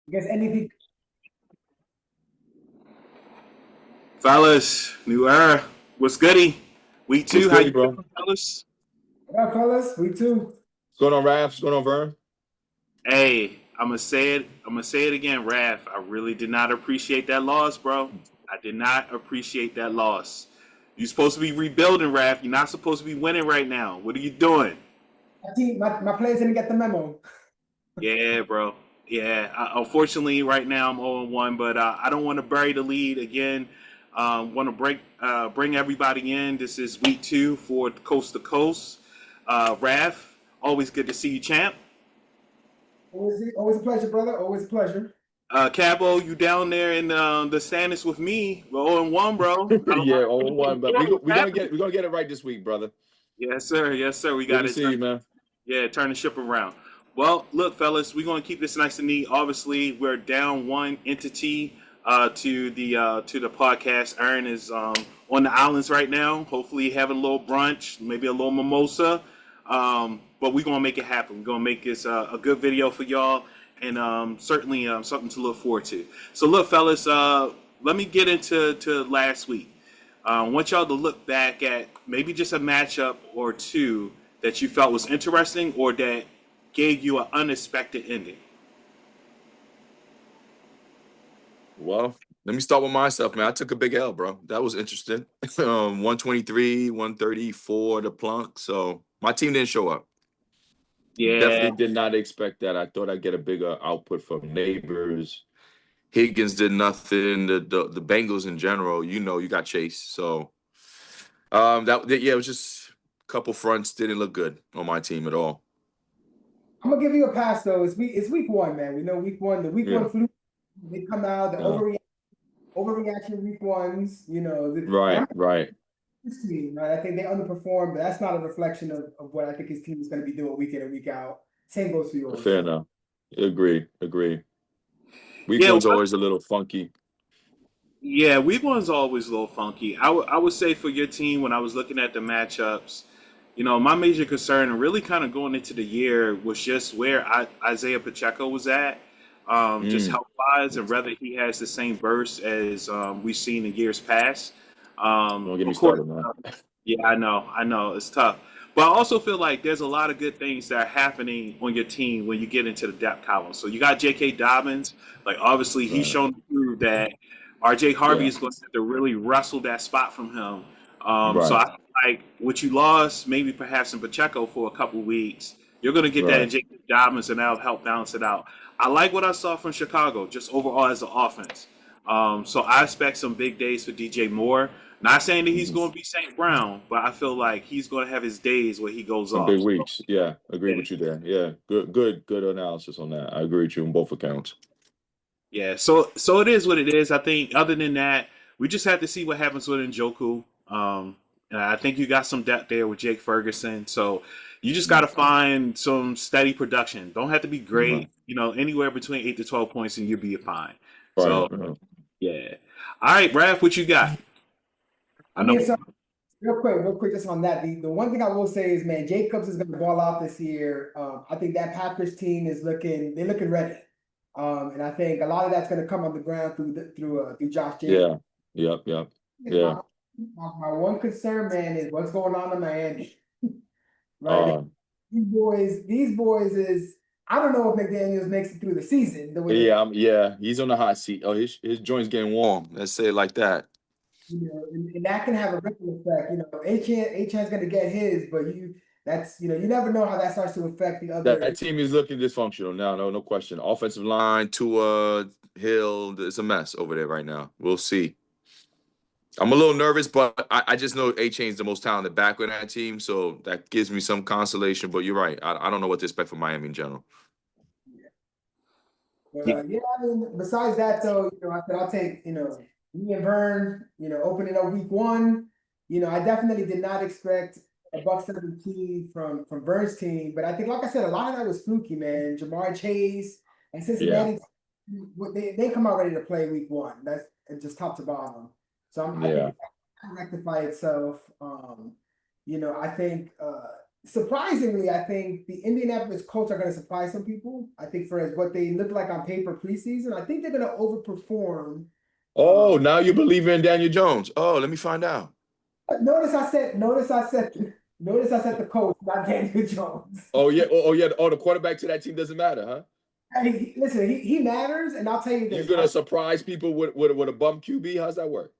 I guess anything. Fellas, new era. What's goody? Week What's two, how you good, bro? doing, fellas? What up, fellas? We too. What's going on, Raph? What's going on, Vern? Hey, I'm gonna say it. I'm gonna say it again, Raph. I really did not appreciate that loss, bro. I did not appreciate that loss. You're supposed to be rebuilding, Raph. You're not supposed to be winning right now. What are you doing? My players didn't get the memo. Yeah, bro. Yeah. Unfortunately, right now I'm 0-1, but I don't want to bury the lead again. Want to bring everybody in. This is week two for Coast to Coast. Raph, always good to see you, champ. Always a pleasure, brother. Always a pleasure. Cabo, you down there in the standings with me? We're 0-1, bro. I don't Yeah, know on one, but what's we're gonna get it right this week, brother. Yes, sir. Yes, sir. We Good got to it. see you, man. Yeah, turn the ship around. Well, look, fellas, we're going to keep this nice and neat. Obviously, we're down one entity to the podcast. Aaron is on the islands right now. Hopefully, having a little brunch, maybe a little mimosa. But we're gonna make it happen. We're gonna make this a good video for y'all, and certainly something to look forward to. So, look, fellas, let me get into last week. I want y'all to look back at maybe just a matchup or two that you felt was interesting or that gave you an unexpected ending. Well, let me start with myself, man. I took a big L, bro. That was interesting. 123, 134 the plunk. So my team didn't show up. Yeah, Definitely did not expect that. I thought I'd get a bigger output from neighbors. Higgins did nothing. The Bengals in general, you got Chase. So yeah, it was just a couple fronts didn't look good on my team at all. I'm gonna give you a pass though. It's week one, man. We know week one. The week Yeah. one flu. They come out. The Yeah. overreaction week ones. Right, And right. this team, right? I think they underperformed, but that's not a reflection of what I think his team is going to be doing week in and week out. Same goes for yours. Fair enough. Agree. Week yeah, one's always a little funky. yeah. Week one's always a little funky. I would say for your team when I was looking at the matchups, my major concern and really kind of going into the year was just where Isaiah Pacheco was at, just Mm. health wise, and whether he has the same burst as we've seen in years past. Don't get me Of course, started, man. yeah, I know, it's tough. But I also feel like there's a lot of good things that are happening on your team when you get into the depth column. So you got J.K. Dobbins. Like, obviously, he's Right. shown through that R.J. Harvey Yeah. is going to have to really wrestle that spot from him. So Right. I feel like what you lost, maybe perhaps in Pacheco for a couple weeks, you're going to get that in Right. J.K. Dobbins, and that'll help balance it out. I like what I saw from Chicago, just overall as an offense. So I expect some big days for DJ Moore. Not saying that he's Mhm. going to be St. Brown, but I feel like he's going to have his days where he goes Some off. big So, weeks. Yeah. Agree yeah, with you there. Yeah. Good analysis on that. I agree with you on both accounts. yeah. So it is what it is. I think other than that, we just have to see what happens with Njoku. And I think you got some depth there with Jake Ferguson. So you just got to find some steady production. Don't have to be Right. great. Anywhere between 8 to 12 points, and you'll be fine. Right. So yeah. All right, Raph, what you got? I I know. mean, so real quick, just on that. The one thing I will say is, man, Jacobs is going to ball out this year. I think that Packers team they're looking ready. And I think a lot of that's going to come on the ground through Josh Jacobs. Yeah. Yep. My, Yeah. my one concern, man, is what's going on in Miami. Right? Uh These boys is I don't know if McDaniels makes it through the season the way they yeah. He's on the hot seat. Oh, his joint's getting warm. Let's say it like that. and that can have a ripple effect. Achan's going to get his, but you never know how that starts to affect the That other. team is looking dysfunctional now. No question. Offensive line, Tua, Hill, it's a mess over there right now. We'll see. I'm a little nervous, but I just know A-Chain's the most talented back on that team, so that gives me some consolation. But you're right. I don't know what to expect from Miami in general. But yeah, I mean, besides that, though, I said I'll take me and Vern, opening up week one. I definitely did not expect a buck 17 from Vern's team, but I think, like I said, a lot of that was fluky, man. Jamar Chase and Yeah. Cincinnati, they come out ready to play week one. That's just top to bottom. So I think Yeah. it can rectify itself. I think surprisingly, I think the Indianapolis Colts are going to surprise some people. I think for as what they look like on paper preseason, I think they're going to overperform. Oh, now you believe in Daniel Jones. Oh, let me find out. Notice I said the Colts, not Daniel Jones. Oh yeah, yeah. Oh, the quarterback to that team doesn't matter, huh? Hey, listen, he matters, and I'll tell you You're this: gonna surprise people with a bum QB? How's that work?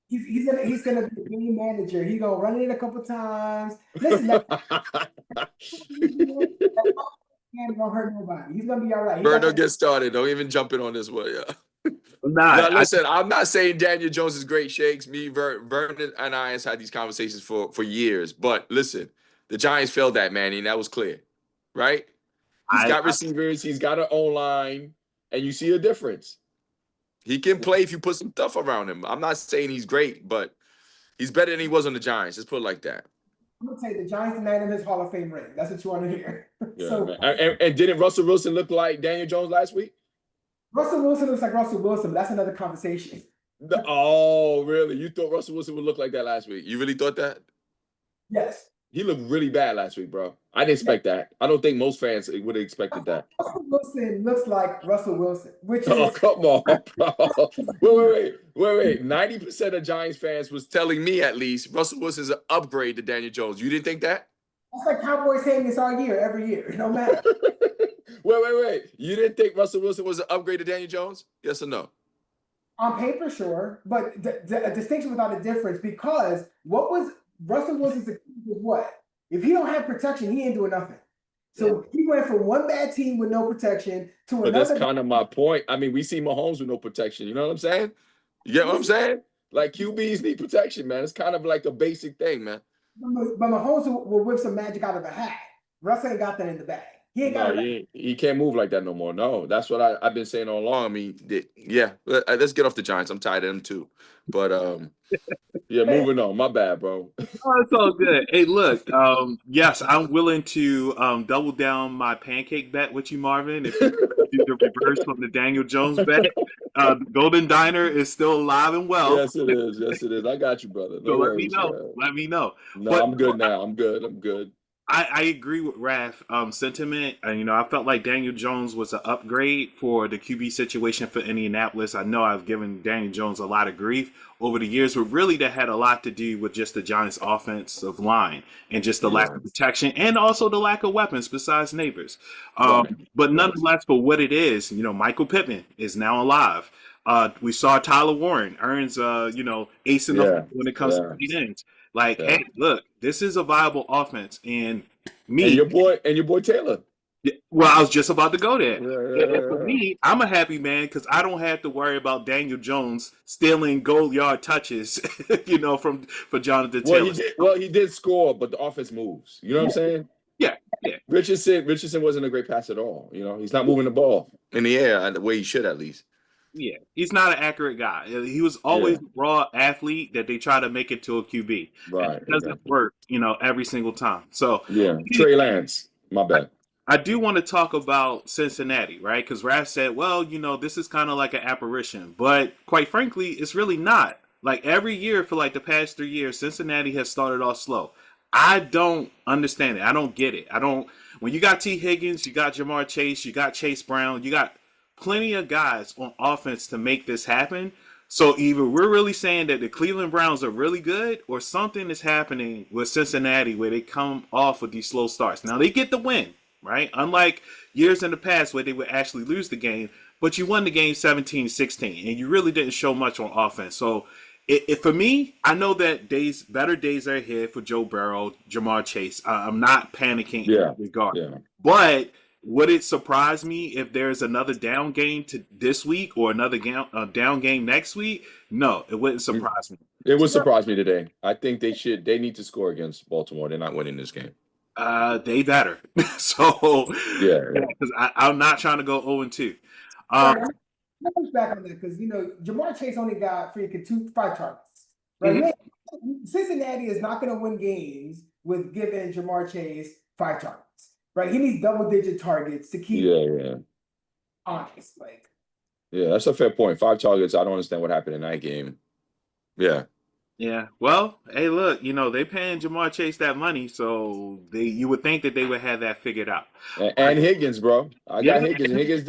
he's gonna be a game manager. He's gonna run it a couple times. Listen, that can't gonna hurt nobody. He's gonna be all right. He Vern, got don't that. get started. Don't even jump in on this one. Yeah. Nah, Now, listen, I'm not saying Daniel Jones is great shakes. Vernon and I has had these conversations for years. But listen, the Giants failed that, Manny, and that was clear, right? He's I got receivers. He's got an O-line, and you see a difference. He can play if you put some stuff around him. I'm not saying he's great, but he's better than he was on the Giants. Let's put it like that. I'm gonna tell you, the Giants denied him his Hall of Fame ring. That's what you want to hear. Yeah, So man. And didn't Russell Wilson look like Daniel Jones last week? Russell Wilson looks like Russell Wilson, but that's another conversation. Oh, really? You thought Russell Wilson would look like that last week? You really thought that? Yes. He looked really bad last week, bro. I didn't expect that. I don't think most fans would have expected that. Russell Wilson looks like Russell Wilson, which Oh, is come on, bro. Wait. 90% of Giants fans was telling me at least Russell Wilson's an upgrade to Daniel Jones. You didn't think that? that's like Cowboys saying this all year, every year. It don't matter. Wait. You didn't think Russell Wilson was an upgrade to Daniel Jones? Yes or no? On paper, sure, but a distinction without a difference, because what was Russell Wilson's was what? If he don't have protection, he ain't doing nothing. So he went from one bad team with no protection to But that's another. kind of my point. I mean, we see Mahomes with no protection. You know what I'm saying? You get what I'm saying? Like QBs need protection, man. It's kind of like a basic thing, man. But Mahomes will whip some magic out of a hat. Russ ain't got that in the bag. He ain't No, got it. he can't move like that no more. No, that's what I've been saying all along. I mean, yeah, let's get off the Giants. I'm tired of them too. But yeah, moving on. My bad, bro. Oh, it's all good. Hey, look, yes, I'm willing to double down my pancake bet with you, Marvin. If you do the reverse from the Daniel Jones bet, the Golden Diner is still alive and well. Yes, it is. Yes, it is. I got you, brother. No So let me worries. know. Let me know. No, But I'm good now. I'm good. I agree with Raph sentiment. And, I felt like Daniel Jones was an upgrade for the QB situation for Indianapolis. I know I've given Daniel Jones a lot of grief over the years, but really that had a lot to do with just the Giants' offensive line and just the lack of protection and also the lack of weapons besides neighbors. But nonetheless, for what it is, Michael Pittman is now alive. We saw Tyler Warren earns, ace in the when it comes to tight ends. Like, hey, look, this is a viable offense, and me and your boy Taylor. Well, I was just about to go there. And for me, I'm a happy man because I don't have to worry about Daniel Jones stealing goal yard touches, for Jonathan Taylor. He did score, but the offense moves. You know what I'm saying? Yeah. Richardson wasn't a great pass at all. He's not moving the ball in the air the way he should, at least. Yeah, he's not an accurate guy. He was always a raw athlete that they try to make it to a QB. Right. And it doesn't work, every single time. So Trey Lance, my bad. I do want to talk about Cincinnati, right? Because Raph said, well, this is kind of like an apparition. But quite frankly, it's really not. Like every year for like the past 3 years, Cincinnati has started off slow. I don't understand it. I don't get it. When you got T. Higgins, you got Jamar Chase, you got Chase Brown, you got plenty of guys on offense to make this happen. So either we're really saying that the Cleveland Browns are really good or something is happening with Cincinnati where they come off with these slow starts. Now they get the win, right? Unlike years in the past where they would actually lose the game, but you won the game 17-16 and you really didn't show much on offense. So for me, I know that better days are ahead for Joe Burrow, Jamar Chase. I'm not panicking in that regard. Yeah. But would it surprise me if there's another down game to this week or another down game next week? No, it wouldn't surprise me. It would surprise me today. I think they need to score against Baltimore. They're not winning this game. They better. So because I'm not trying to go 0-2. Let me back on that because Jamar Chase only got freaking 5 targets. Right? Mm-hmm. Cincinnati is not going to win games with giving Jamar Chase 5 targets. Right, he needs double-digit targets to keep honest. That's a fair point. 5 targets. I don't understand what happened in that game. Yeah, Yeah. Well, hey, look, they paying Jamar Chase that money, so you would think that they would have that figured out. All right. And Higgins, bro. I Yeah. got Higgins. And Higgins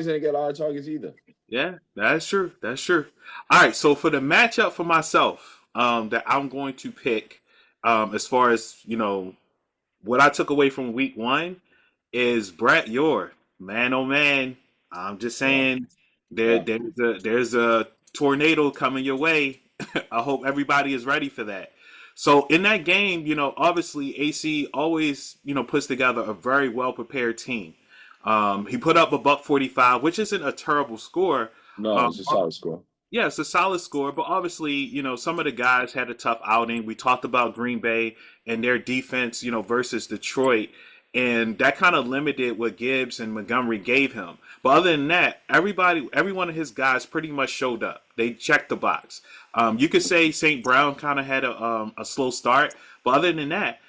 didn't get a lot of targets either. Yeah, that's true. That's true. All right. So for the matchup for myself, that I'm going to pick, as far as what I took away from week one is Brett Yor. Man, oh man. I'm just Yeah. saying Yeah. there's a tornado coming your way. I hope everybody is ready for that. So in that game, obviously AC always, puts together a very well prepared team. He put up a buck 45, which isn't a terrible score. No, it's Um, a solid score. yeah, it's a solid score, but obviously, some of the guys had a tough outing. We talked about Green Bay and their defense, versus Detroit, and that kind of limited what Gibbs and Montgomery gave him. But other than that, every one of his guys pretty much showed up. They checked the box. You could say St. Brown kind of had a slow start, but other than that,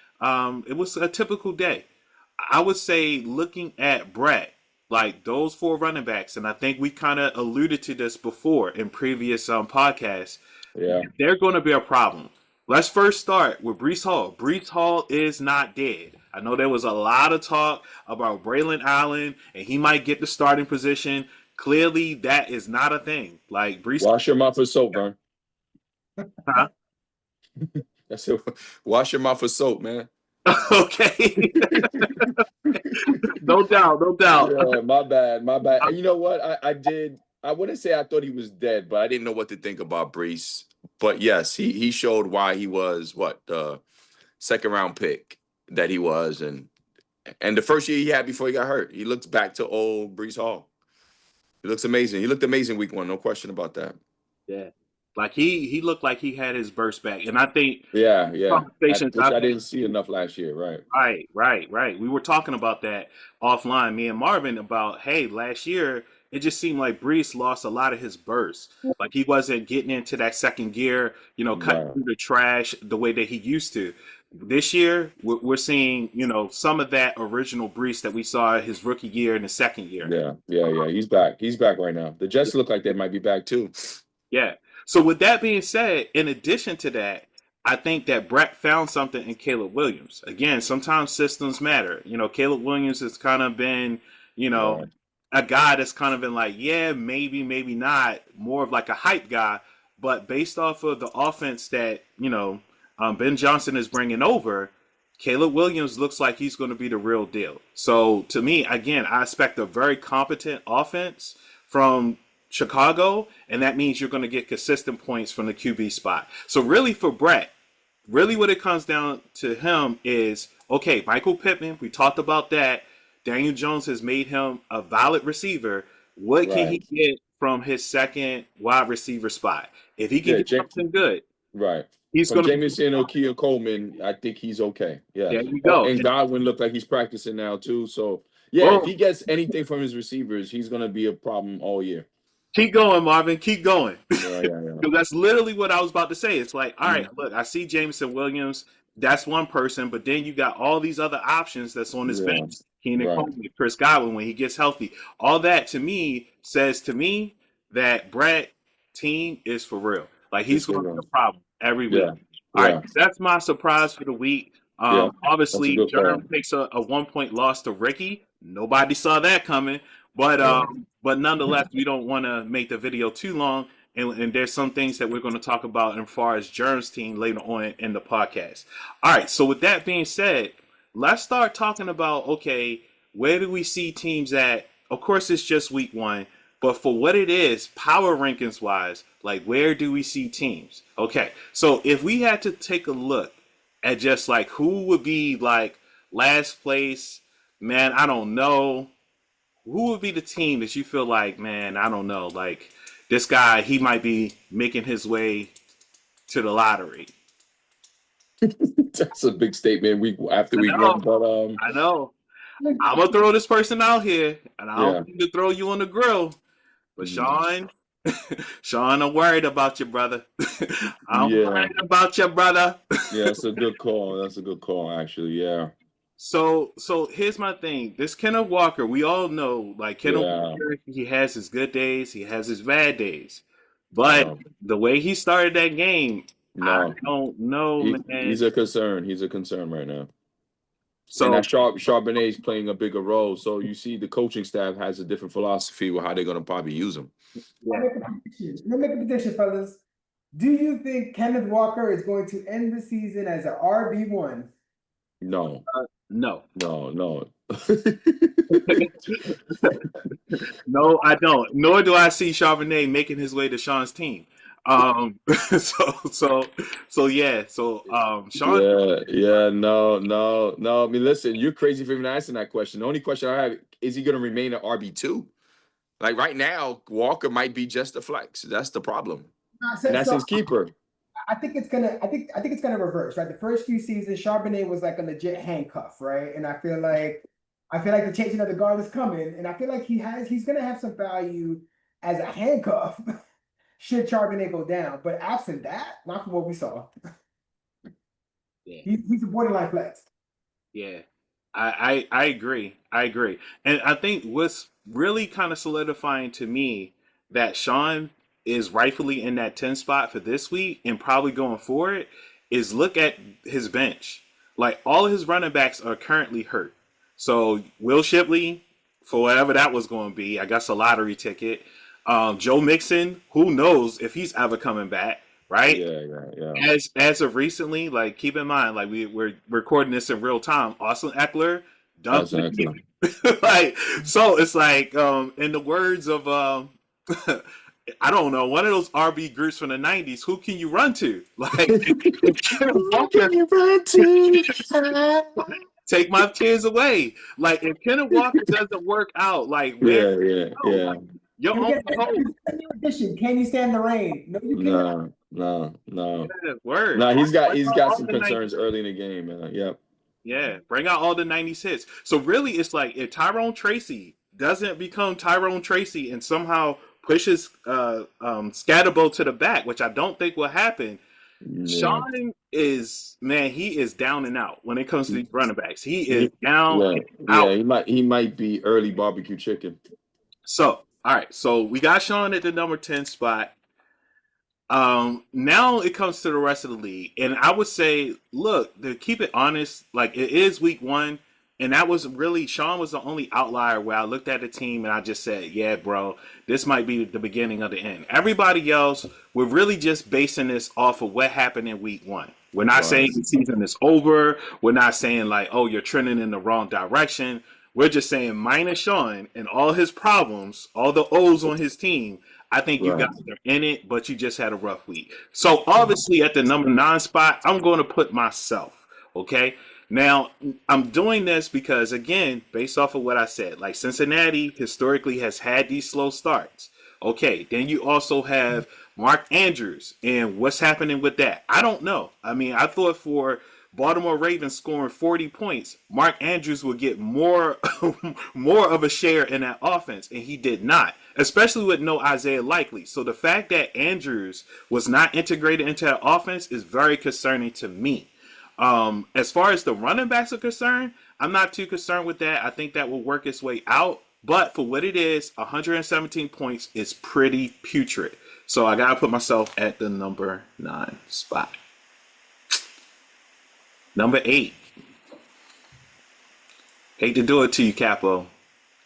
it was a typical day. I would say looking at Brett, like those four running backs, and I think we kind of alluded to this before in previous podcasts, Yeah. they're going to be a problem. Let's first start with Brees Hall. Brees Hall is not dead. I know there was a lot of talk about Braylon Allen and he might get the starting position. Clearly, that is not a thing. Like Brees, Wash your mouth with soap, Vern. huh? That's it. Wash your mouth with soap, man. Okay, no doubt, no doubt. Yeah, my bad, my bad. And you know what? I did. I wouldn't say I thought he was dead, but I didn't know what to think about Brees. But yes, he showed why he was what the second round pick that he was, and the first year he had before he got hurt, he looks back to old Brees Hall. He looks amazing. He looked amazing week one, no question about that. Yeah, like he looked like he had his burst back, and I think Yeah, yeah. conversations Which I've I had. didn't see enough last year, right? Right, right, right. We were talking about that offline, me and Marvin, about hey, last year it just seemed like Brees lost a lot of his burst. Like he wasn't getting into that second gear, cutting Right. through the trash the way that he used to. This year, we're seeing, some of that original Brees that we saw his rookie year and the second year. Yeah, yeah, yeah. He's back. He's back right now. The Jets look like they might be back too. Yeah. So with that being said, in addition to that, I think that Brett found something in Caleb Williams. Again, sometimes systems matter. Caleb Williams has kind of been, you know, Right. a guy that's kind of been like, yeah, maybe, maybe not, more of like a hype guy. But based off of the offense that, Ben Johnson is bringing over, Caleb Williams looks like he's going to be the real deal. So to me, again, I expect a very competent offense from Chicago, and that means you're going to get consistent points from the QB spot. So really for Brett, really what it comes down to him is, okay, Michael Pittman, we talked about that. Daniel Jones has made him a valid receiver. What can he Right. get from his second wide receiver spot? If he can Yeah, get something good, right. he's From going to be. Jameson O'Keefe Coleman, I think he's okay. Yeah. There you Oh, go. and Godwin looked like he's practicing now too. So yeah, if he Boom. gets anything from his receivers, he's gonna be a problem all year. Keep going, Marvin. Keep going. Yeah, yeah, yeah. Because that's literally what I was about to say. It's like, all right, Mm, look, I see Jameson Williams. That's one person, but then you got all these other options that's on his yeah. bench. Keenan Right. Coleman, Chris Godwin when he gets healthy. All that to me says to me that Brett team is for real. Like It's he's for going to be real. a problem every week. Yeah. All right, Yeah. that's my surprise for the week. Yeah. That's a Obviously, good call. Jerm takes a 1 point loss to Ricky. Nobody saw that coming, but Yeah. nonetheless, we don't want to make the video too long. And there's some things that we're going to talk about as far as Germ's team later on in the podcast. All right, so with that being said, let's start talking about okay, where do we see teams at? Of course, it's just week one, but for what it is, power rankings wise, like where do we see teams? Okay, so if we had to take a look at just like who would be like last place, man, I don't know. Who would be the team that you feel like, man, I don't know, like this guy, he might be making his way to the lottery. That's a big statement week after I week one. know, But I know. I'm gonna throw this person out here, and I yeah. don't mean to throw you on the grill, but Mhm. Sean, Sean, I'm worried about you, brother. I'm Yeah. worried about you, brother. Yeah, that's a good call. That's a good call, actually. Yeah. So here's my thing. This Kenneth Walker, we all know, like Kenneth Yeah. Walker, he has his good days, he has his bad days. But Yeah. the way he started that game, I No, don't know, he's man. a concern. He's a concern right now. And So that Charbonnet is playing a bigger role. So you see, the coaching staff has a different philosophy with how they're going to probably use him. I'll yeah, make a prediction. Let me make a prediction, fellas. Do you think Kenneth Walker is going to end the season as an RB1? No, no, no. no, I don't. Nor do I see Charbonnet making his way to Sean's team. So yeah. So Sean, No. I mean, listen, you're crazy for even asking that question. The only question I have is he going to remain an RB2? Like right now, Walker might be just a flex. That's the problem, and that's So his keeper. I think it's gonna. I think it's gonna reverse. Right, the first few seasons, Charbonnet was like a legit handcuff, right? And I feel like the changing of the guard is coming, and I feel like he's gonna have some value as a handcuff should Charbonnet go down. But absent that, not from what we saw, yeah, he's a borderline flex. yeah. I agree. I agree. And I think what's really kind of solidifying to me that Sean is rightfully in that 10 spot for this week and probably going forward is look at his bench. Like all of his running backs are currently hurt. So Will Shipley, for whatever that was going to be, I guess a lottery ticket. Joe Mixon, who knows if he's ever coming back, right? Yeah. As of recently, like keep in mind, like we're recording this in real time. Austin Eckler done for the Exactly. year. Like so, it's like in the words of I don't know, one of those RB groups from the '90s. Who can you run to? Like if Kenneth Walker, take my tears away. Like if Kenneth Walker doesn't work out, like where go? Yeah. Like, you're And on again, the hope. a new addition. Can you stand the rain? No, you cannot. No. Yeah, word. No, Bring he's out got all some the 90s. concerns early in the game, man. Yep. Yeah, bring out all the '90s hits. So really, it's like if Tyrone Tracy doesn't become Tyrone Tracy and somehow pushes Scatterbo to the back, which I don't think will happen. Yeah. Sean is man, he is down and out when it comes to these running backs. He is He, down yeah, and out. he might be early barbecue chicken. So all right, so we got Sean at the number 10 spot. Now it comes to the rest of the league, and I would say, look, to keep it honest, like it is week one, and that was really Sean was the only outlier where I looked at the team and I just said, yeah, bro, this might be the beginning of the end. Everybody else, we're really just basing this off of what happened in week one. We're not Right. saying the season is over. We're not saying like, oh, you're trending in the wrong direction. We're just saying minus Sean and all his problems, all the O's on his team. I think you Right. guys are in it, but you just had a rough week. So obviously, at the number 9 spot, I'm going to put myself. Okay. Now I'm doing this because, again, based off of what I said, like Cincinnati historically has had these slow starts. Okay. Then you also have Mark Andrews, and what's happening with that? I don't know. I mean, I thought for Baltimore Ravens scoring 40 points, Mark Andrews would get more more of a share in that offense, and he did not, especially with no Isaiah Likely. So the fact that Andrews was not integrated into that offense is very concerning to me. As far as the running backs are concerned, I'm not too concerned with that. I think that will work its way out. But for what it is, 117 points is pretty putrid. So I gotta put myself at the number 9 spot. Number 8. Hate to do it to you, Capo.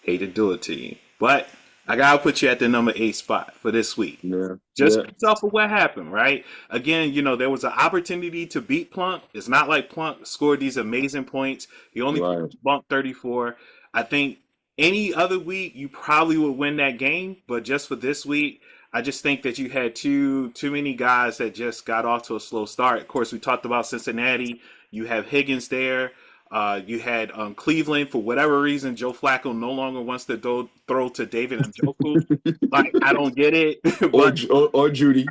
Hate to do it to you. But I gotta put you at the number 8 spot for this week. Yeah. Just based off of what happened, right? Again, there was an opportunity to beat Plunk. It's not like Plunk scored these amazing points. He only bumped 34. I think any other week you probably would win that game, but just for this week, I just think that you had too many guys that just got off to a slow start. Of course, we talked about Cincinnati. You have Higgins there. You had Cleveland. For whatever reason, Joe Flacco no longer wants to throw to David Njoku. Like, I don't get it. But, or Judy.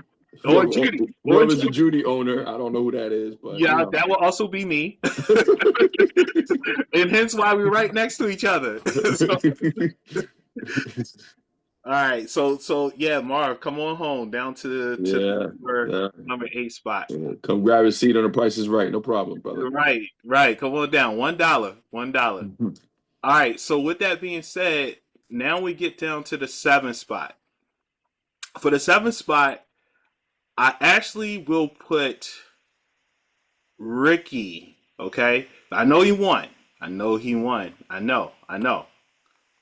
or Judy. Whoever's the Judy owner, I don't know who that is, but yeah, that will also be me. And hence why we're right next to each other. All right, so yeah, Marv, come on home down to number 8 spot. Come grab a seat on The Price is Right. No problem, brother. Right. Come on down. $1. All right. So with that being said, now we get down to the 7th spot. For the 7th spot, I actually will put Ricky. Okay, I know he won. I know he won. I know.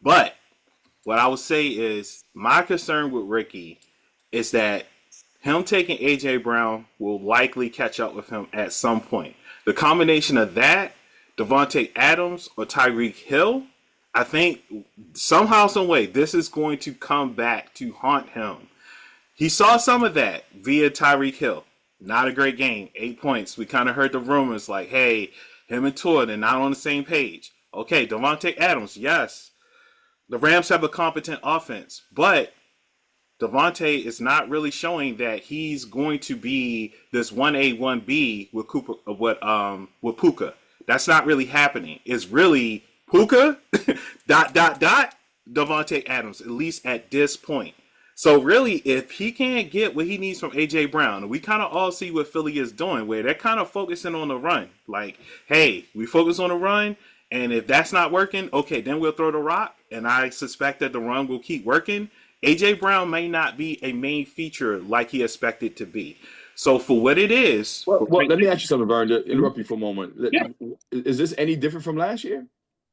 But what I would say is my concern with Ricky is that him taking AJ Brown will likely catch up with him at some point. The combination of that, Devontae Adams or Tyreek Hill, I think somehow, some way, this is going to come back to haunt him. He saw some of that via Tyreek Hill. Not a great game, 8 points. We kind of heard the rumors like, hey, him and Tua, they're not on the same page. Okay, Devontae Adams, yes. The Rams have a competent offense, but Devontae is not really showing that he's going to be this 1A, 1B with Cooper with Puka. That's not really happening. It's really Puka Devontae Adams, at least at this point. So really, if he can't get what he needs from AJ Brown, we kind of all see what Philly is doing, where they're kind of focusing on the run. Like, hey, we focus on the run, and if that's not working, okay, then we'll throw the rock. And I suspect that the run will keep working. AJ Brown may not be a main feature like he expected to be. So for what it is, Well, let me ask you something, Vern, to interrupt you for a moment. Yeah. Is this any different from last year?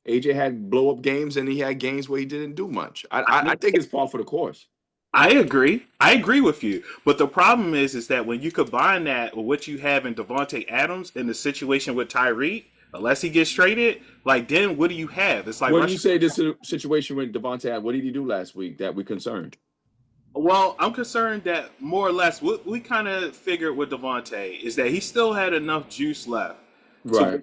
AJ had blow up games and he had games where he didn't do much. I think it's par for the course. I agree. I agree with you. But the problem is that when you combine that with what you have in Devontae Adams in the situation with Tyreek, unless he gets traded, like then what do you have? It's like When you say this situation with Devontae, what did he do last week that we're concerned? Well, I'm concerned that more or less what we kind of figured with Devontae is that he still had enough juice left Right.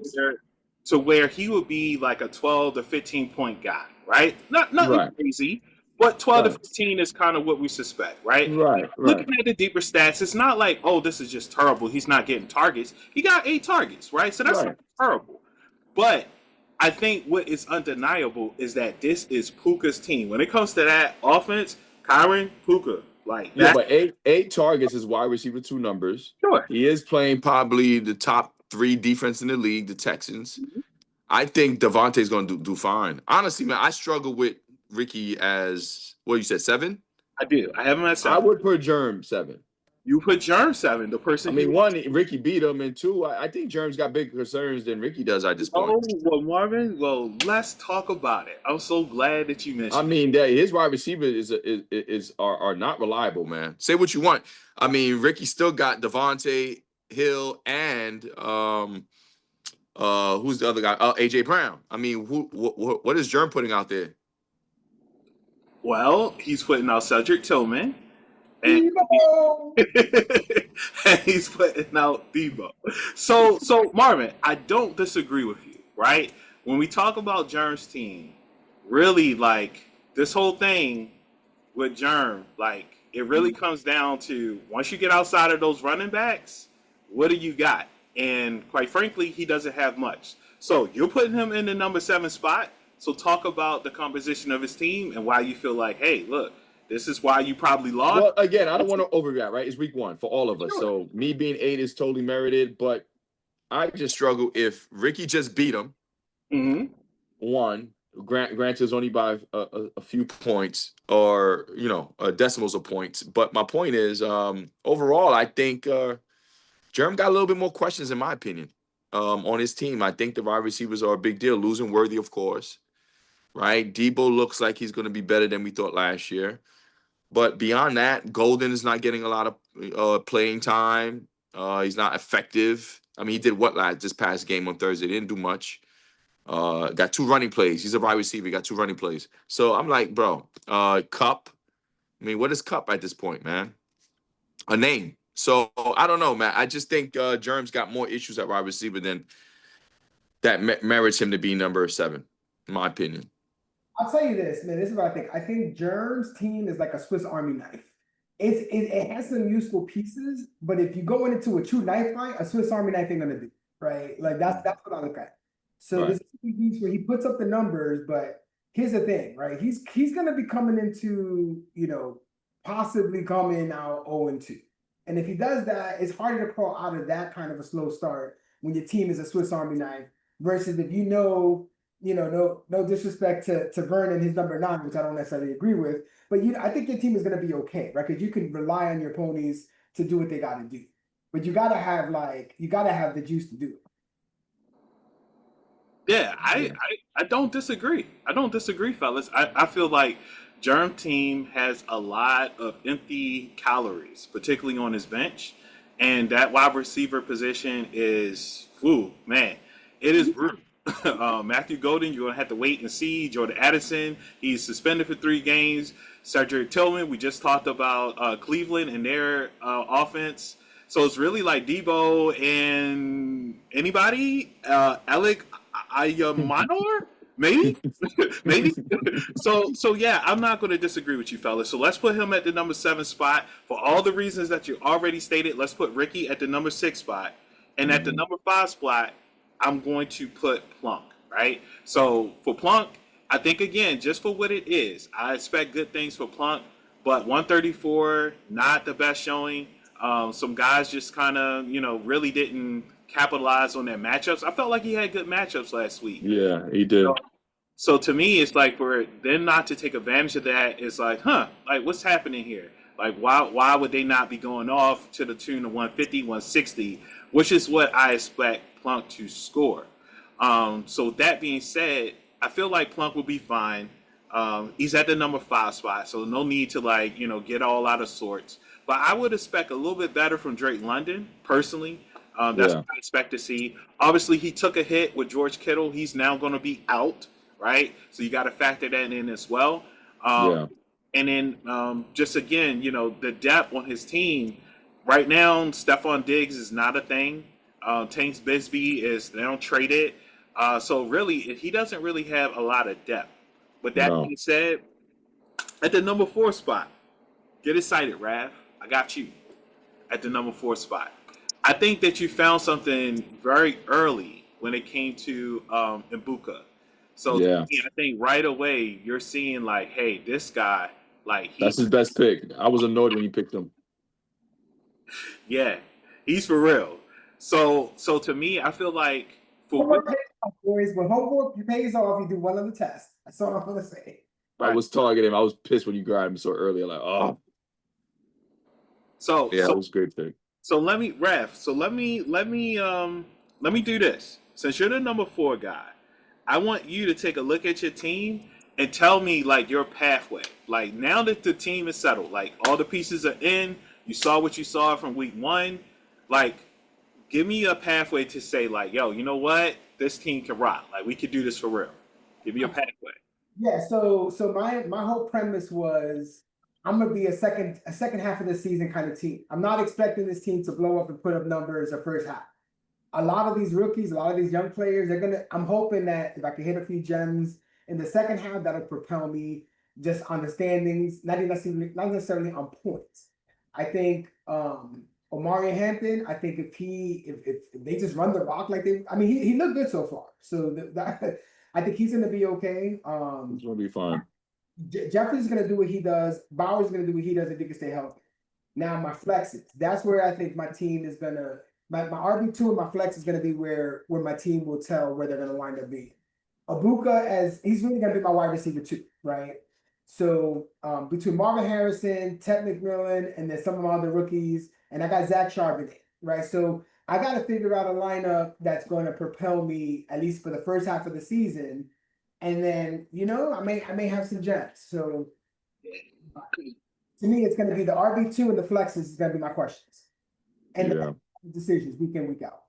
to where he would be like a 12 to 15 point guy, right? Nothing Right. crazy, but 12 to Right. 15 is kind of what we suspect, right? Right. Right. Looking at the deeper stats, it's not like, oh, this is just terrible. He's not getting targets. He got 8 targets, right? So that's Right. not terrible. But I think what is undeniable is that this is Puka's team. When it comes to that offense, Kyron, Puka, like Yeah, that. but eight targets is wide receiver 2 numbers. Sure. He is playing probably the top 3 defense in the league, the Texans. I think Devontae's going to do fine. Honestly, man, I struggle with Ricky as, what you said, 7? I do. I have him at 7. I would put Germ 7. You put Germ 7, the person. I mean, 1, Ricky beat him, and 2, I think Germ's got bigger concerns than Ricky does at this point. Oh, well, Marvin. Well, let's talk about it. I'm so glad that you mentioned. I mean, that his wide receivers are not reliable, man. Say what you want. I mean, Ricky still got Devontae Hill and who's the other guy? AJ Brown. I mean, what is Germ putting out there? Well, he's putting out Cedric Tillman. And, and he's putting out Debo. So Marvin, I don't disagree with you, right? When we talk about Germ's team, really like this whole thing with Germ, like it really comes down to once you get outside of those running backs, what do you got? And quite frankly, he doesn't have much. So you're putting him in the number 7 spot. So talk about the composition of his team and why you feel like, hey, look, this is why you probably lost. Well, again, I don't want to overreact, right? It's week 1 for all of us. Sure. So me being 8 is totally merited, but I just struggle if Ricky just beat him. Mm-hmm. 1, granted is only by a few points or, decimals of points. But my point is, overall, I think Jerem got a little bit more questions, in my opinion, on his team. I think the wide receivers are a big deal. Losing Worthy, of course, right? Debo looks like he's going to be better than we thought last year. But beyond that, Golden is not getting a lot of playing time. He's not effective. I mean, he did what this past game on Thursday? He didn't do much. Got 2 running plays. He's a wide receiver. He got 2 running plays. So I'm like, bro, Cup. I mean, what is Cup at this point, man? A name. So I don't know, man. I just think Germ's got more issues at wide receiver than that merits him to be number 7, in my opinion. I'll tell you this, man. This is what I think. I think Germ's team is like a Swiss Army knife. It has some useful pieces, but if you go into a true knife fight, a Swiss Army knife ain't gonna do, right? Like that's what I look at. So Right. This is where he puts up the numbers, but here's the thing, right? He's gonna be coming into, possibly coming out 0-2. And if he does that, it's harder to crawl out of that kind of a slow start when your team is a Swiss Army knife versus if no disrespect to Vern and his number 9, which I don't necessarily agree with, but I think your team is going to be okay, right? Because you can rely on your ponies to do what they got to do. But you gotta have the juice to do it. Yeah, Yeah. I don't disagree. I don't disagree, fellas. I feel like Germ Team has a lot of empty calories, particularly on his bench. And that wide receiver position is, whoo, man, it is brutal. Matthew Golden, you're going to have to wait and see. Jordan Addison, he's suspended for 3 games. Cedric Tillman, we just talked about Cleveland and their offense. So it's really like Debo and anybody, Alec Ayamanor, maybe, maybe. So yeah, I'm not going to disagree with you, fellas. So let's put him at the number 7 spot for all the reasons that you already stated. Let's put Ricky at the number 6 spot, and at the number 5 spot, I'm going to put Plunk. Right. So for Plunk, I think again, just for what it is, I expect good things for Plunk, but 134, not the best showing. Some guys just kind of, really didn't capitalize on their matchups. I felt like he had good matchups last week. Yeah, he did. So to me, it's like for them not to take advantage of that, it's like, like what's happening here? Like why would they not be going off to the tune of 150, 160, which is what I expect Plunk to score. So that being said, I feel like Plunk will be fine. He's at the number 5 spot, so no need to get all out of sorts. But I would expect a little bit better from Drake London, personally. That's what I expect to see. Obviously, he took a hit with George Kittle. He's now going to be out, right? So you got to factor that in as well. And then just again, the depth on his team. Right now, Stephon Diggs is not a thing. Tanks Bisbee is now traded. So really, he doesn't really have a lot of depth. But that being said, at the number 4 spot, get excited, Raph. I got you at the number 4 spot. I think that you found something very early when it came to Ibuka. So I think right away you're seeing like, hey, this guy, that's his best pick. I was annoyed when you picked him. Yeah, he's for real. So to me, I feel like when homework pays off, you do one other test. That's all I'm gonna say. I was targeting him. I was pissed when you grabbed him so early. Like, oh. So it was a great pick. So let me do this. Since you're the number 4 guy, I want you to take a look at your team and tell me your pathway. Like now that the team is settled, like all the pieces are in, you saw what you saw from week 1, give me a pathway to say yo, you know what? This team can rock. We could do this for real. Give me a pathway. Yeah, so my whole premise was I'm gonna be a second half of the season kind of team. I'm not expecting this team to blow up and put up numbers the first half. A lot of these rookies, a lot of these young players, I'm hoping that if I can hit a few gems in the second half, that'll propel me just on the standings, not necessarily on points. I think Omari Hampton, I think if they just run the rock he looked good so far. So I think he's gonna be okay. He's gonna be fine. Jeffrey's gonna do what he does. Bauer's gonna do what he does if he can stay healthy. Now my flexes, that's where I think my team is gonna my RB2 and my flex is gonna be where my team will tell where they're gonna wind up being. Ibuka, he's really gonna be my wide receiver too, right? So between Marvin Harrison, Ted McMillan, and then some of my other rookies, and I got Zach Charbonnet, right? So I got to figure out a lineup that's going to propel me at least for the first half of the season, and then I may have some gems. So to me, it's going to be the RB2 and the flexes is going to be my questions, and the decisions week in, week out.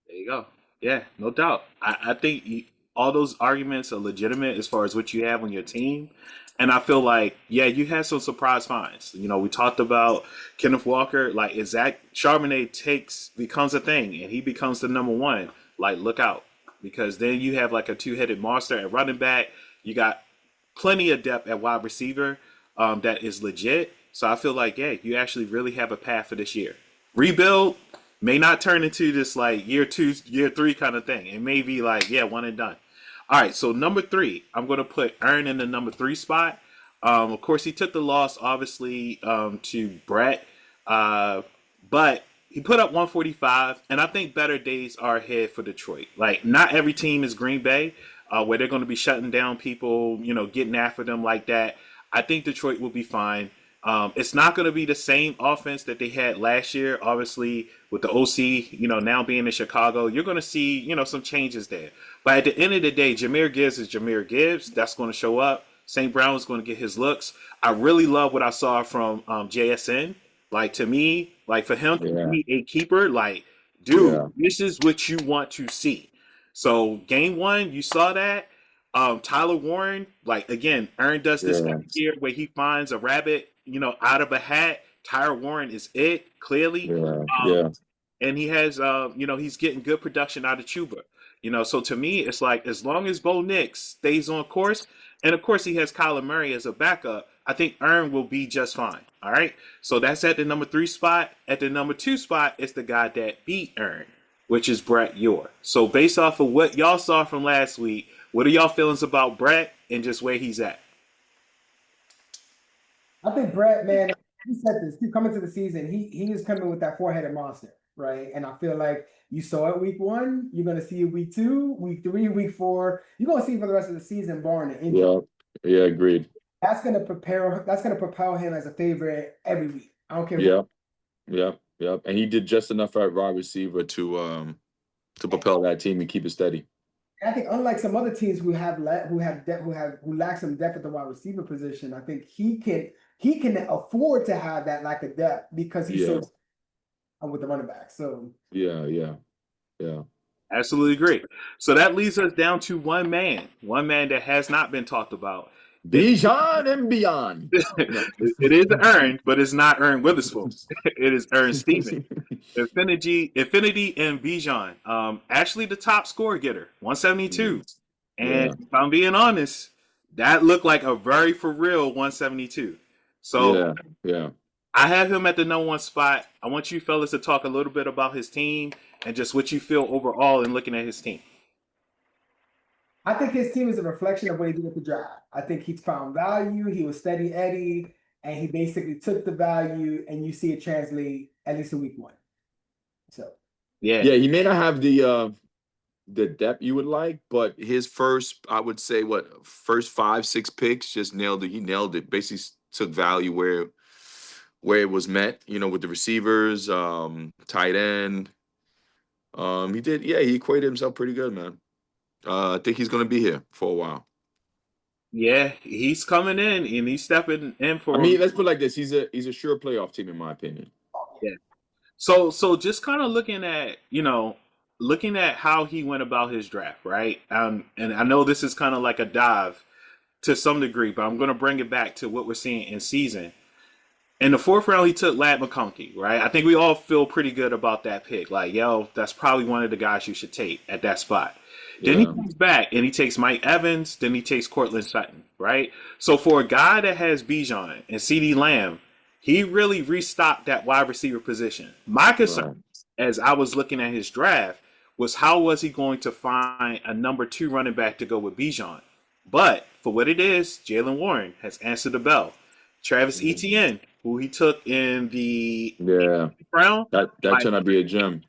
There you go. Yeah, no doubt. I think all those arguments are legitimate as far as what you have on your team. And I feel like, you had some surprise finds. We talked about Kenneth Walker. If Zach Charbonnet becomes a thing and he becomes the number 1, look out. Because then you have a 2-headed monster at running back. You got plenty of depth at wide receiver that is legit. So I feel like, you actually really have a path for this year. Rebuild may not turn into this year 2, year 3 kind of thing. It may be one and done. All right, so number 3, I'm going to put Aaron in the number 3 spot. Of course, he took the loss, obviously, to Brett. But he put up 145, and I think better days are ahead for Detroit. Not every team is Green Bay, where they're going to be shutting down people, getting after them like that. I think Detroit will be fine. It's not going to be the same offense that they had last year. Obviously, with the OC, now being in Chicago, you're going to see, some changes there. But at the end of the day, Jahmyr Gibbs is Jahmyr Gibbs. That's going to show up. St. Brown is going to get his looks. I really love what I saw from JSN. Like, to me, like for him to be a keeper, like, dude, this is what you want to see. So game one, you saw that. Tyler Warren, like again, Aaron does this every year where he finds a rabbit, out of a hat. Tyler Warren is it clearly, and he has, he's getting good production out of Chuba. So to me, it's like as long as Bo Nix stays on course, and of course he has Kyler Murray as a backup, I think Aaron will be just fine. All right, so that's at the number 3 spot. At the number 2 spot, it's the guy that beat Aaron, which is Brett Yor. So based off of what y'all saw from last week, what are y'all feelings about Brett and just where he's at? I think Brett, man, he said this. Coming to the season, he is coming with that 4-headed monster, right? And I feel like you saw it week 1. You're going to see it week 2, week 3, week 4. You're going to see it for the rest of the season, barring an injury. Yeah, agreed. That's going to propel him as a favorite every week. I don't care. Yeah. And he did just enough at wide receiver to propel that team and keep it steady. I think unlike some other teams who lack some depth at the wide receiver position, I think he can afford to have that lack of depth because he's so with the running back. So yeah. Absolutely agree. So that leads us down to one man that has not been talked about. Bijan and beyond. It is earned, but it's not earned Witherspoon. It is earned Steven. Infinity and Bijan. Actually the top score getter, 172. And if I'm being honest, that looked like a very for real 172. So I have him at the number 1 spot. I want you fellas to talk a little bit about his team and just what you feel overall in looking at his team. I think his team is a reflection of what he did at the draft. I think he's found value. He was steady Eddie, and he basically took the value, and you see it translate at least in week 1. So he may not have the depth you would like, but his first 5-6 picks just nailed it. He nailed it. Basically took value where it was met, with the receivers, tight end. He equated himself pretty good, man. I think he's going to be here for a while. Yeah, he's coming in and he's stepping in for. I mean, let's put it like this: he's a sure playoff team, in my opinion. Yeah. So just kind of looking at how he went about his draft, right? And I know this is kind of like a dive to some degree, but I'm going to bring it back to what we're seeing in season. In the 4th round, he took Ladd McConkey, right? I think we all feel pretty good about that pick. Like, that's probably one of the guys you should take at that spot. Then he comes back and he takes Mike Evans. Then he takes Cortland Sutton, right? So for a guy that has Bijan and CeeDee Lamb, he really restocked that wide receiver position. My concern, as I was looking at his draft, was how was he going to find a number 2 running back to go with Bijan? But for what it is, Jaylen Warren has answered the bell. Travis Etienne, who he took in the round, that turned out to be a gem.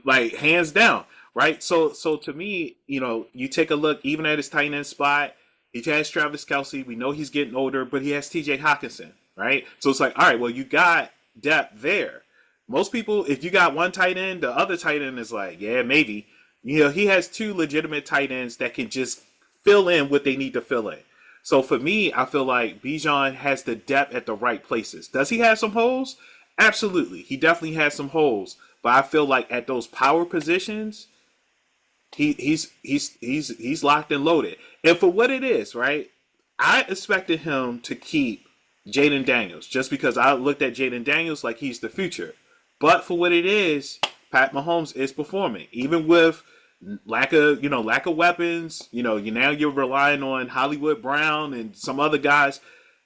like hands down, right? So to me, you take a look even at his tight end spot. He has Travis Kelce. We know he's getting older, but he has T.J. Hockenson, right? So it's like, all right, well, you got depth there. Most people, if you got one tight end, the other tight end is like, yeah, maybe. He has 2 legitimate tight ends that can just fill in what they need to fill in. So for me, I feel like Bijan has the depth at the right places. Does he have some holes? Absolutely. He definitely has some holes. But I feel like at those power positions, he's locked and loaded. And for what it is, right? I expected him to keep Jaden Daniels just because I looked at Jaden Daniels like he's the future. But for what it is, Pat Mahomes is performing. Even with lack of weapons, you're relying on Hollywood Brown and some other guys.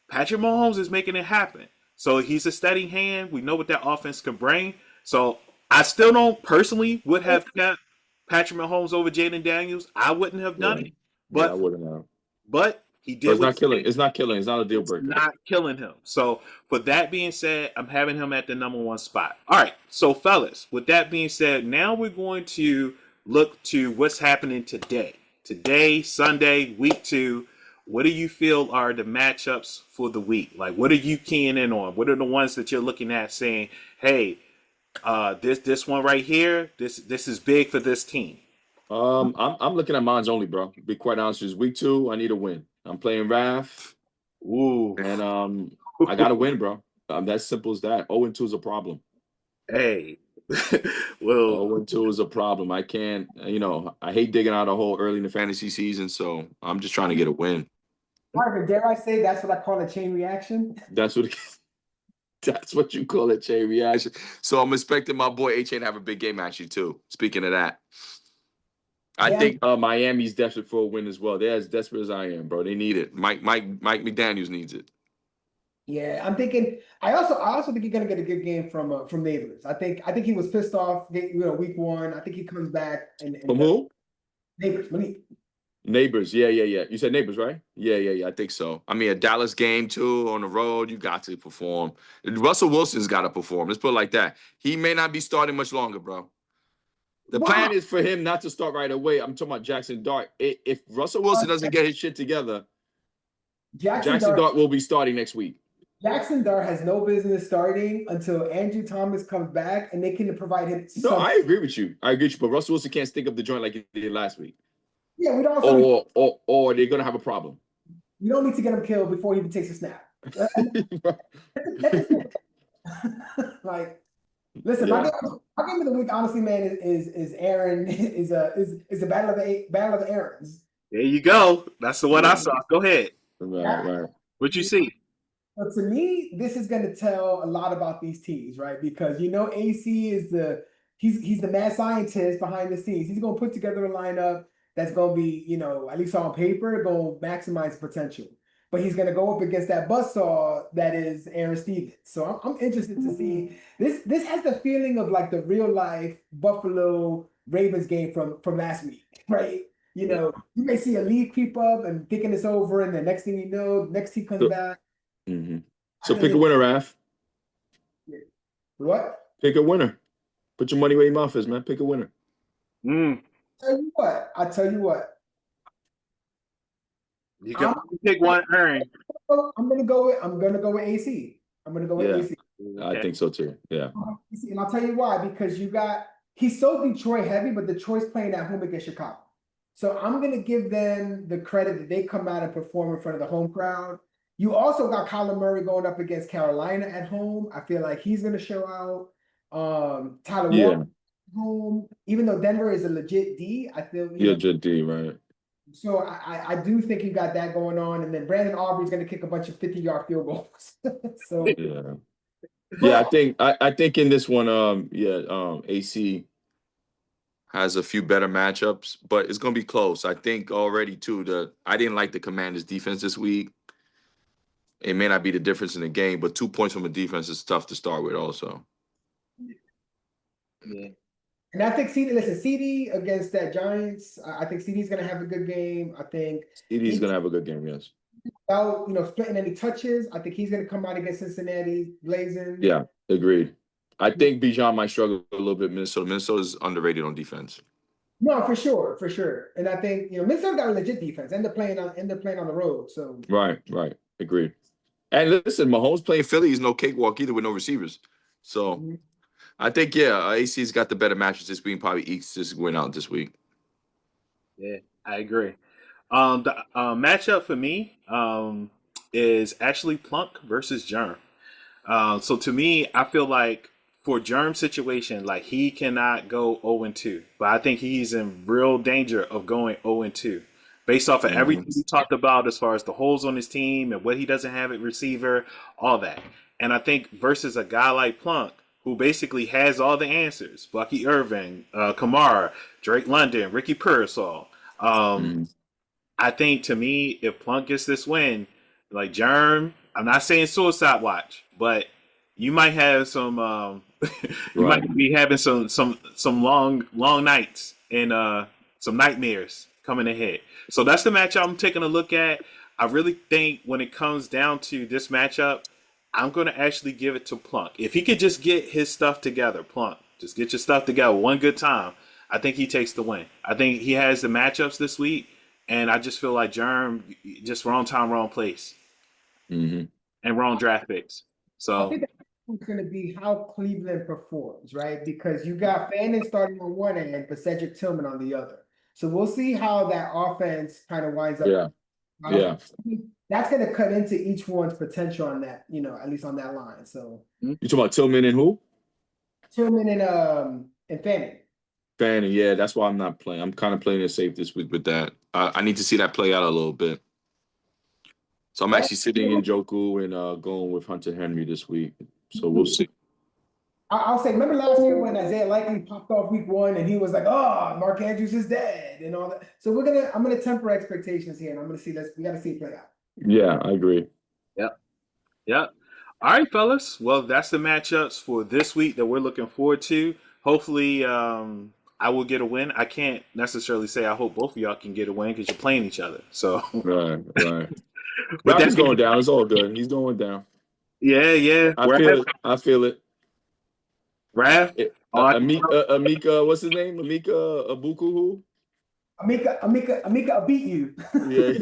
Patrick Mahomes is making it happen. So he's a steady hand. We know what that offense can bring. So I still don't personally would have kept Patrick Mahomes over Jaden Daniels. I wouldn't have done it. But I wouldn't have. But he did. But it's not killing. It's not killing. It's not a deal breaker. It's not killing him. So, for that being said, I'm having him at the number 1 spot. All right. So, fellas, with that being said, now we're going to look to what's happening today. Today, Sunday, week 2. what do you feel are the matchups for the week? Like, what are you keying in on? What are the ones that you're looking at saying, hey, this one right here, this is big for this team? I'm looking at mines only, bro. To be quite honest, with week 2, I need a win. I'm playing Raph, Ooh. and I got to win, bro. That's simple as that. 0-2 is a problem. Hey. Well, 0-2 is a problem. I can't, I hate digging out a hole early in the fantasy season, so I'm just trying to get a win. Marvin, dare I say that's what I call a chain reaction? That's what that's what you call a chain reaction. So I'm expecting my boy A-Chain to have a big game actually too. Speaking of that, I Yeah, think Miami's desperate for a win as well. They're as desperate as I am, bro. They need it. Mike McDaniels needs it. yeah. I'm thinking. I also think you're gonna get a good game from Neighbors. I think he was pissed off. Week 1. I think he comes back and From who? Neighbors. Malik. Neighbors. Yeah. You said Neighbors, right? Yeah. I think so. I mean, a Dallas game too on the road. You got to perform. Russell Wilson's got to perform. Let's put it like that. He may not be starting much longer, bro. The Wow. plan is for him not to start right away. I'm talking about Jackson Dart. If Russell Wilson doesn't get his shit together, Jackson Jackson Dart. Dart will be starting next week. Jackson Dart has no business starting until Andrew Thomas comes back, and they can provide him No, some. I agree with you. But Russell Wilson can't stick up the joint like he did last week. Yeah, we don't also Or they're gonna have a problem. we don't need to get him killed before he even takes a snap. Like, listen, Yeah. my game of the week, honestly, man, is Aaron is a battle of the Aarons. there you go. That's the one I saw. Go ahead. Right. What you see? But to me, this is going to tell a lot about these teams, right? Because AC is he's the mad scientist behind the scenes. He's going to put together a lineup that's going to be, at least on paper, going to maximize potential. But he's going to go up against that buzzsaw that is Aaron Stevens. So I'm interested to see this. This has the feeling of like the real life Buffalo Ravens game from last week, right? You may see a lead creep up and thinking it's over, and the next thing you know, next team comes back. Mm-hmm. So pick a winner, Raph. What? Pick a winner. Put your money where your mouth is, man. Pick a winner. I tell you what. You can pick one, Aaron. I'm gonna go with AC. I'm gonna go with AC. I think so too. Yeah. And I'll tell you why, because he's so Detroit heavy, but Detroit's playing at home against Chicago. So I'm gonna give them the credit that they come out and perform in front of the home crowd. You also got Kyler Murray going up against Carolina at home. I feel like he's going to show out. Tyler Warren at home. Even though Denver is a legit D, I feel legit D, right? So I do think you got that going on, and then Brandon Aubrey's going to kick a bunch of 50-yard field goals. So yeah, I think in this one, AC has a few better matchups, but it's going to be close. I think already too. I didn't like the Commanders' defense this week. It may not be the difference in the game, but 2 points from a defense is tough to start with also. Yeah. And I think CD against that Giants, I think CD's going to have a good game. I think CD's going to have a good game, yes. Without, splitting any touches, I think he's going to come out against Cincinnati blazing. Yeah, agreed. I think Bijan might struggle a little bit. Minnesota's underrated on defense. No, for sure. And I think, Minnesota got a legit defense, and they're playing on the road. So Right. Agreed. And listen, Mahomes playing Philly is no cakewalk either with no receivers. So I think, AC's got the better matches this week. Probably ekes this win out this week. Yeah, I agree. The matchup for me is actually Plunk versus Germ. So to me, I feel like for Germ's situation, like he cannot go 0-2, but I think he's in real danger of going 0-2. Based off of everything we talked about as far as the holes on his team and what he doesn't have at receiver, all that. And I think versus a guy like Plunk, who basically has all the answers, Bucky Irving, Kamara, Drake London, Ricky Pearsall. I think to me, if Plunk gets this win, like Germ, I'm not saying suicide watch, but you might have some might be having some long nights and some nightmares coming ahead. So that's the matchup I'm taking a look at. I really think when it comes down to this matchup, I'm going to actually give it to Plunk. If he could just get his stuff together, Plunk, just get your stuff together one good time, I think he takes the win. I think he has the matchups this week and I just feel like Germ just wrong time, wrong place, Mm-hmm. and wrong draft picks. I So think that's going to be how Cleveland performs, right? Because you got Fannin starting on one end, but Cedric Tillman on the other. So we'll see how that offense kind of winds up. Yeah. Yeah. That's going to cut into each one's potential on that, at least on that line. So You talking about Tillman and who? Tillman and Fannin. Fanning. Yeah, that's why I'm not playing. I'm kind of playing it safe this week with that. I need to see that play out a little bit. So I'm actually sitting in Joku and going with Hunter Henry this week. So we'll see. I'll say, remember last year when Isaiah Likely popped off week 1 and he was like, "Oh, Mark Andrews is dead" and all that. So I'm gonna temper expectations here, and I'm gonna see this. We got to see it play out. Yeah, I agree. yep, yep. All right, fellas. Well, that's the matchups for this week that we're looking forward to. Hopefully, I will get a win. I can't necessarily say I hope both of y'all can get a win because you're playing each other. So, Right. but Raph is going down. It's all good. He's going down. yeah. I feel it. I feel it. Raph. Amika, what's his name? Amika Abuku? Amika, I beat you. Yeah,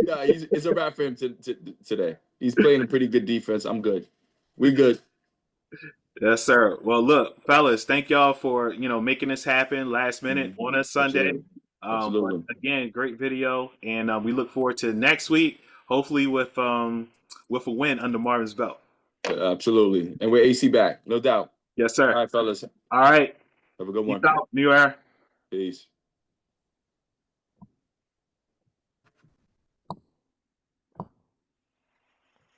nah, it's a wrap for him today. He's playing a pretty good defense. I'm good. We good. Yes, sir. Well, look, fellas, thank y'all for making this happen last minute on a Sunday. Absolutely. But again, great video, and we look forward to next week, hopefully with a win under Marvin's belt. Absolutely. And we're AC back, no doubt. Yes, sir. All right, fellas. All right. Have a good one. Peace out, New Era. Peace.